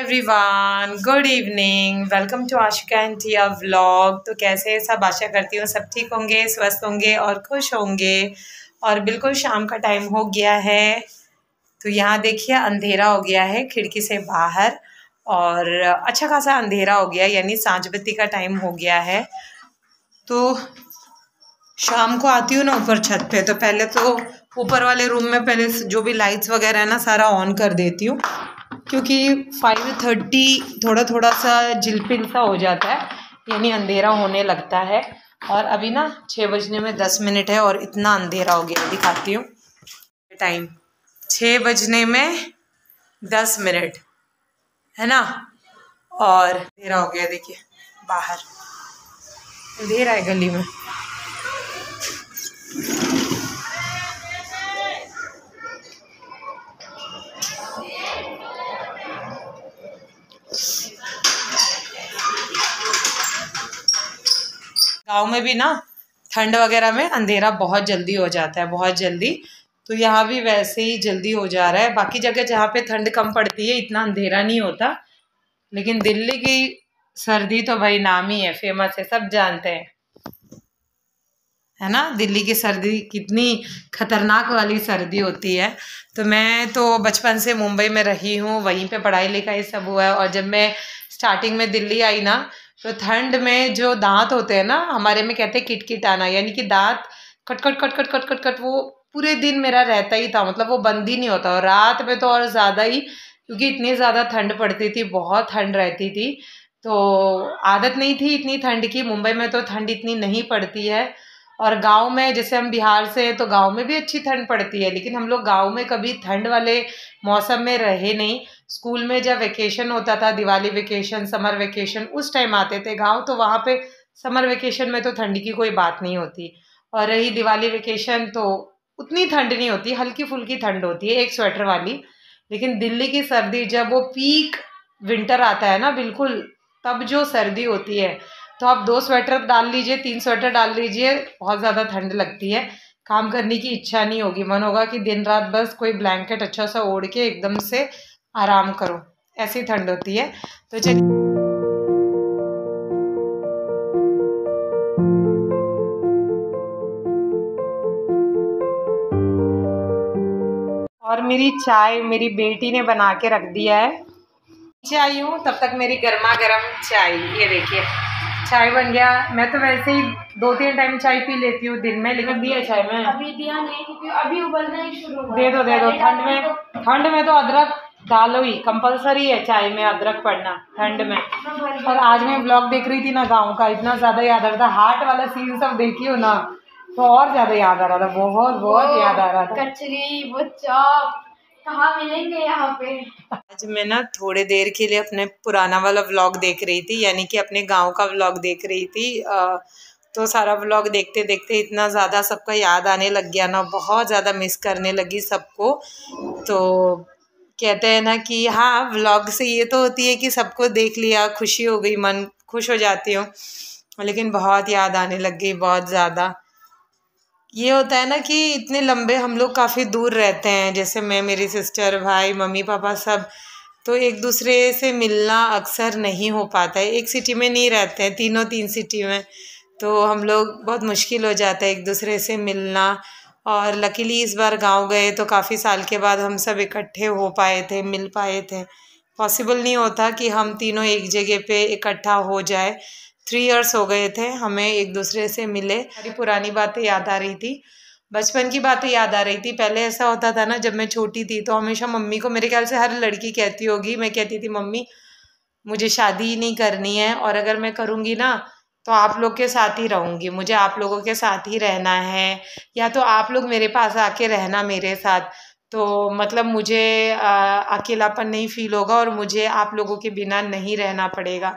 Everyone, good evening. Welcome to Ashika and Tiya vlog. तो कैसे हैं सब? आशा करती हूँ सब ठीक होंगे, स्वस्थ होंगे और खुश होंगे। और बिल्कुल शाम का टाइम हो गया है। तो यहाँ देखिए अंधेरा हो गया है खिड़की से बाहर, और अच्छा खासा अंधेरा हो गया, यानी सांझ बत्ती का टाइम हो गया है। तो शाम को आती हूँ ना ऊपर छत पे, तो पहले तो ऊपर वाले रूम में पहले जो भी लाइट्स वगैरह है ना सारा ऑन कर देती हूँ, क्योंकि 5:30 थोड़ा थोड़ा सा झिलपिल सा हो जाता है, यानी अंधेरा होने लगता है। और अभी ना 6 बजने में 10 मिनट है और इतना अंधेरा हो गया। दिखाती हूँ टाइम, 6 बजने में 10 मिनट है ना, और अंधेरा हो गया। देखिए बाहर अंधेरा है गली में। गांव में भी ना ठंड वगैरह में अंधेरा बहुत जल्दी हो जाता है, बहुत जल्दी। तो यहाँ भी वैसे ही जल्दी हो जा रहा है। बाकी जगह जहाँ पे ठंड कम पड़ती है इतना अंधेरा नहीं होता, लेकिन दिल्ली की सर्दी तो भाई नाम ही है, फेमस है, सब जानते हैं, है ना। दिल्ली की सर्दी कितनी खतरनाक वाली सर्दी होती है। तो मैं तो बचपन से मुंबई में रही हूँ, वहीं पे पढ़ाई लिखाई सब हुआ है। और जब मैं स्टार्टिंग में दिल्ली आई ना, तो ठंड में जो दांत होते हैं ना, हमारे में कहते हैं किटकिटाना, यानी कि दांत cut cut cut cut cut cut cut, वो पूरे दिन मेरा रहता ही था, मतलब वो बंद ही नहीं होता। और रात में तो और ज़्यादा ही, क्योंकि इतनी ज़्यादा ठंड पड़ती थी, बहुत ठंड रहती थी। तो आदत नहीं थी इतनी ठंड की। मुंबई में तो ठंड इतनी नहीं पड़ती है। और गांव में, जैसे हम बिहार से हैं, तो गांव में भी अच्छी ठंड पड़ती है, लेकिन हम लोग गांव में कभी ठंड वाले मौसम में रहे नहीं। स्कूल में जब वेकेशन होता था, दिवाली वेकेशन, समर वेकेशन, उस टाइम आते थे गांव, तो वहाँ पे समर वेकेशन में तो ठंड की कोई बात नहीं होती। और रही दिवाली वेकेशन, तो उतनी ठंड नहीं होती, हल्की फुल्की ठंड होती है, एक स्वेटर वाली। लेकिन दिल्ली की सर्दी, जब वो पीक विंटर आता है ना बिल्कुल, तब जो सर्दी होती है, तो आप 2 स्वेटर डाल लीजिए, 3 स्वेटर डाल लीजिए, बहुत ज़्यादा ठंड लगती है। काम करने की इच्छा नहीं होगी, मन होगा कि दिन रात बस कोई ब्लैंकेट अच्छा सा ओढ़ के एकदम से आराम करो, ऐसी ठंड होती है। तो चलिए, और मेरी चाय मेरी बेटी ने बना के रख दिया है। नीचे आई हूँ, तब तक मेरी गर्मा गर्म चाय, ये देखिए चाय बन गया। मैं तो वैसे ही 2-3 टाइम चाय पी लेती हूँ दिन में, लेकिन दिया चाय में अभी दिया नहीं, क्योंकि अभी उबलना ही शुरू हुआ। दे दो ठंड में तो अदरक डालो ही, कंपलसरी है चाय में अदरक पड़ना ठंड में। और आज मैं ब्लॉग देख रही थी ना गाँव का, इतना ज़्यादा याद आ रहा था, हाट वाला सीन सब देखी हो ना, तो और ज़्यादा याद आ रहा था, बहुत बहुत याद आ रहा था। कचरी वो चॉप कहाँ मिलेंगे यहाँ पे। आज मैं ना थोड़ी देर के लिए अपने पुराना वाला व्लॉग देख रही थी, यानी कि अपने गांव का व्लॉग देख रही थी। तो सारा व्लॉग देखते देखते इतना ज़्यादा सबका याद आने लग गया ना, बहुत ज़्यादा मिस करने लगी सबको। तो कहते हैं ना कि हाँ, व्लॉग से ये तो होती है कि सबको देख लिया, खुशी हो गई, मन खुश हो जाती हूँ, लेकिन बहुत याद आने लग गई, बहुत ज़्यादा। ये होता है ना कि इतने लंबे हम लोग काफ़ी दूर रहते हैं, जैसे मैं, मेरी सिस्टर, भाई, मम्मी पापा सब, तो एक दूसरे से मिलना अक्सर नहीं हो पाता है। एक सिटी में नहीं रहते हैं, तीनों 3 सिटी में, तो हम लोग बहुत मुश्किल हो जाता है एक दूसरे से मिलना। और लकीली इस बार गांव गए तो काफ़ी साल के बाद हम सब इकट्ठे हो पाए थे, मिल पाए थे। पॉसिबल नहीं होता कि हम तीनों एक जगह पे इकट्ठा हो जाए। 3 इयर्स हो गए थे हमें एक दूसरे से मिले। सारी पुरानी बातें याद आ रही थी, बचपन की बातें याद आ रही थी। पहले ऐसा होता था ना, जब मैं छोटी थी तो हमेशा मम्मी को, मेरे ख्याल से हर लड़की कहती होगी, मैं कहती थी मम्मी मुझे शादी ही नहीं करनी है, और अगर मैं करूँगी ना तो आप लोग के साथ ही रहूँगी, मुझे आप लोगों के साथ ही रहना है, या तो आप लोग मेरे पास आके रहना मेरे साथ, तो मतलब मुझे अकेलापन नहीं फील होगा और मुझे आप लोगों के बिना नहीं रहना पड़ेगा।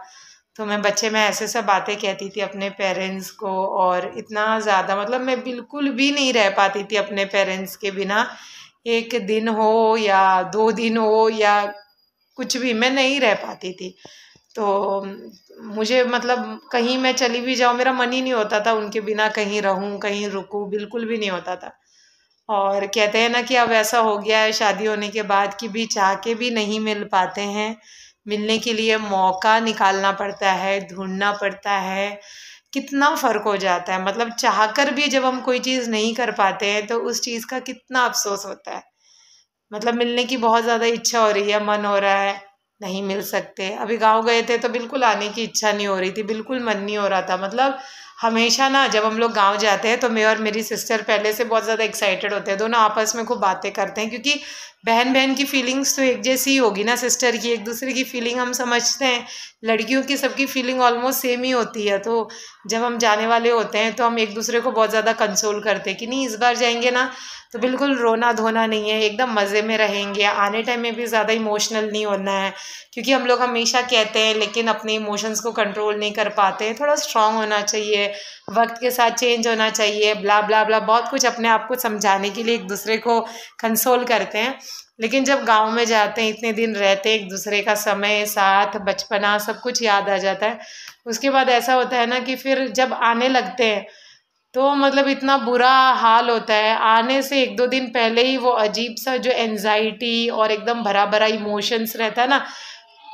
तो मैं बच्चे में ऐसे सब बातें कहती थी अपने पेरेंट्स को, और इतना ज़्यादा, मतलब मैं बिल्कुल भी नहीं रह पाती थी अपने पेरेंट्स के बिना। 1 दिन हो या 2 दिन हो या कुछ भी, मैं नहीं रह पाती थी। तो मुझे, मतलब कहीं मैं चली भी जाऊँ, मेरा मन ही नहीं होता था उनके बिना कहीं रहूँ, कहीं रुकूँ, बिल्कुल भी नहीं होता था। और कहते हैं ना कि अब ऐसा हो गया है शादी होने के बाद कि भी चाह के भी नहीं मिल पाते हैं। मिलने के लिए मौका निकालना पड़ता है, ढूंढना पड़ता है, कितना फ़र्क हो जाता है। मतलब चाहकर भी जब हम कोई चीज़ नहीं कर पाते हैं तो उस चीज़ का कितना अफ़सोस होता है। मतलब मिलने की बहुत ज़्यादा इच्छा हो रही है, मन हो रहा है, नहीं मिल सकते। अभी गाँव गए थे तो बिल्कुल आने की इच्छा नहीं हो रही थी, बिल्कुल मन नहीं हो रहा था। मतलब हमेशा ना जब हम लोग गाँव जाते हैं तो मैं और मेरी सिस्टर पहले से बहुत ज़्यादा एक्साइटेड होते हैं, दोनों आपस में खूब बातें करते हैं, क्योंकि बहन-बहन की फीलिंग्स तो एक जैसी ही होगी ना, सिस्टर की, एक-दूसरे की फीलिंग हम समझते हैं। लड़कियों की सबकी फीलिंग ऑलमोस्ट सेम ही होती है, तो जब हम जाने वाले होते हैं तो हम एक-दूसरे को बहुत ज़्यादा कंसोल करते हैं कि नहीं इस बार जाएँगे ना तो बिल्कुल रोना-धोना नहीं है, एकदम मज़े में रहेंगे, आने टाइम में भी ज़्यादा इमोशनल नहीं होना है। क्योंकि हम लोग हमेशा कहते हैं लेकिन अपने इमोशंस को कंट्रोल नहीं कर पाते हैं, थोड़ा स्ट्रॉन्ग होना चाहिए, वक्त के साथ चेंज होना चाहिए, ब्ला ब्ला ब्ला, बहुत कुछ अपने आप को समझाने के लिए एक दूसरे को कंसोल करते हैं। लेकिन जब गाँव में जाते हैं, इतने दिन रहते हैं, एक दूसरे का समय, साथ, बचपना सब कुछ याद आ जाता है। उसके बाद ऐसा होता है ना कि फिर जब आने लगते हैं तो मतलब इतना बुरा हाल होता है, आने से 1-2 दिन पहले ही वो अजीब-सा जो एंग्ज़ायटी और एकदम भरा-भरा इमोशंस रहता है ना,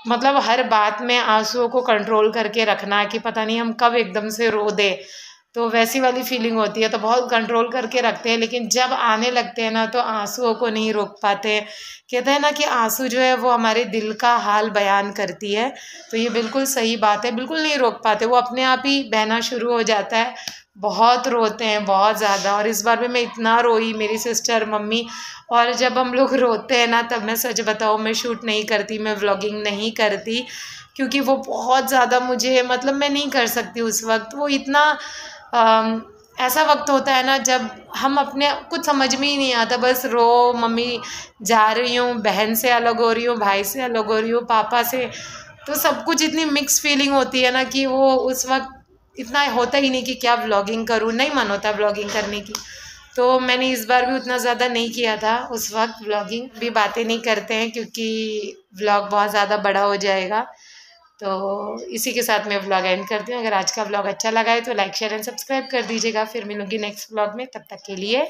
मतलब हर बात में आँसुओं को कंट्रोल करके रखना कि पता नहीं हम कब एकदम से रो दें, तो वैसी वाली फीलिंग होती है, तो बहुत कंट्रोल करके रखते हैं। लेकिन जब आने लगते हैं ना तो आँसुओं को नहीं रोक पाते हैं। कहते हैं ना कि आँसू जो है वो हमारे दिल का हाल बयान करती है, तो ये बिल्कुल सही बात है, बिल्कुल नहीं रोक पाते, वो अपने आप ही बहना शुरू हो जाता है। बहुत रोते हैं, बहुत ज़्यादा, और इस बार भी मैं इतना रोई, मेरी सिस्टर, मम्मी। और जब हम लोग रोते हैं ना तब मैं सच बताऊँ मैं शूट नहीं करती, मैं व्लॉगिंग नहीं करती, क्योंकि वो बहुत ज़्यादा मुझे मतलब मैं नहीं कर सकती उस वक़्त। वो इतना ऐसा वक़्त होता है ना जब हम अपने कुछ समझ में ही नहीं आता, बस रो, मम्मी जा रही हूँ, बहन से अलग हो रही हूँ, भाई से अलग हो रही हूँ, पापा से, तो सब कुछ इतनी मिक्स फीलिंग होती है ना कि वो उस वक़्त इतना होता ही नहीं कि क्या व्लॉगिंग करूँ, नहीं मन होता व्लॉगिंग करने की। तो मैंने इस बार भी उतना ज़्यादा नहीं किया था उस वक़्त व्लॉगिंग, भी बातें नहीं करते हैं क्योंकि व्लॉग बहुत ज़्यादा बड़ा हो जाएगा। तो इसी के साथ मैं व्लॉग एंड करती हूँ। अगर आज का व्लॉग अच्छा लगा है तो लाइक, शेयर एंड सब्सक्राइब कर दीजिएगा। फिर मिलूँगी नेक्स्ट व्लॉग में, तब तक के लिए